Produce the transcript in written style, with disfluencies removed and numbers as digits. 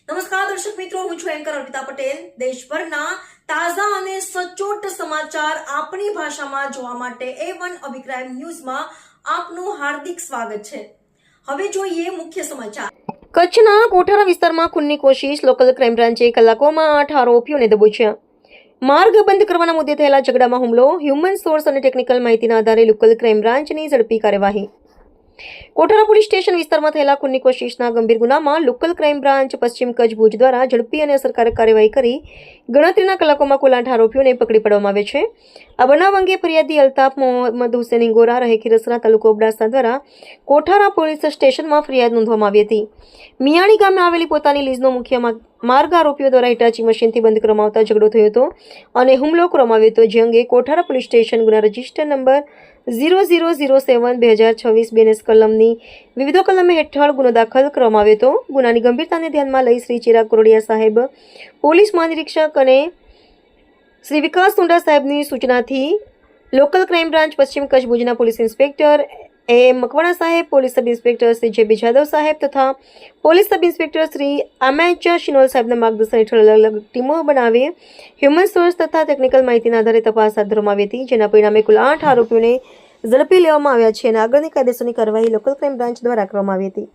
નમસ્કાર દર્શક મિત્રો, હું છું એન્કર અર્પિતા પટેલ। દેશભરના તાજા અને સચોટ સમાચાર આપણી ભાષામાં જોવા માટે A1 અભિક્રાઇમ ન્યૂઝમાં આપનું હાર્દિક સ્વાગત છે। હવે જોઈએ મુખ્ય સમાચાર। કચ્છના કોઠારા વિસ્તારમાં ખૂનની કોશિશ, લોકલ ક્રાઇમ બ્રાન્ચે કલાકોમાં 8 આરોપીઓને દબોચ્યા। માર્ગ બંધ કરવાના મુદ્દે થયેલા ઝઘડામાં હુમલો, હ્યુમન સોર્સ અને ટેકનિકલ માહિતીના આધારે લોકલ ક્રાઇમ બ્રાન્ચની ઝડપી કાર્યવાહી। કોઠારા પોલીસ સ્ટેશન વિસ્તારમાં થયેલા ખૂનની કોશિશના ગંભીર ગુનામાં લોકલ ક્રાઇમ બ્રાન્ચ પશ્ચિમ કચ્છ ભુજ દ્વારા ઝડપી અને અસરકારક કાર્યવાહી કરી ગણતરીના કલાકોમાં કુલ 8 આરોપીઓને પકડી પાડવામાં આવે છે। આ બનાવ અંગે ફરિયાદી અલ્તાફ મોહમ્મદ હુસેન ઇંગોરા રહે ખીરસરા તાલુકો અબડાસા દ્વારા કોઠારા પોલીસ સ્ટેશનમાં ફરિયાદ નોંધવામાં આવી હતી। મિયાણી ગામે આવેલી પોતાની લીઝનો મુખ્ય માર્ગ આરોપીઓ દ્વારા હિટાચી મશીનથી બંધ કરવામાં આવતા ઝઘડો થયો હતો અને હુમલો કરવામાં આવ્યો હતો, જે અંગે કોઠારા પોલીસ સ્ટેશન ગુના રજિસ્ટર નંબર 0007/2026 BNS કલમની વિવિધ કલમે હેઠળ ગુનો દાખલ કરવામાં આવ્યો હતો। ગુનાની ગંભીરતાને ધ્યાનમાં લઈ શ્રી ચિરાગ કોરડિયા સાહેબ, પોલીસ મહાનિરીક્ષક અને શ્રી વિકાસ સુંડા સાહેબની સૂચનાથી લોકલ ક્રાઇમ બ્રાન્ચ પશ્ચિમ કચ્છ ભુજના પોલીસ ઇન્સ્પેક્ટર AM મકવાણા સાહેબ, police sub inspector Shri JB Jadav સાહેબ તથા police sub inspector Shri AMH Shinol સાહેબના માર્ગદર્શન હેઠળ અલગ અલગ ટીમો બનાવી હ્યુમન સોર્સ તથા ટેકનિકલ માહિતીના આધારે તપાસ હાથ ધરવામાં આવી હતી, જેના પરિણામે કુલ 8 આરોપીઓને ઝડપી લેવામાં આવ્યા છે અને આગળની કાયદેસરની કાર્યવાહી લોકલ ક્રાઇમ બ્રાન્ચ દ્વારા કરવામાં આવી હતી।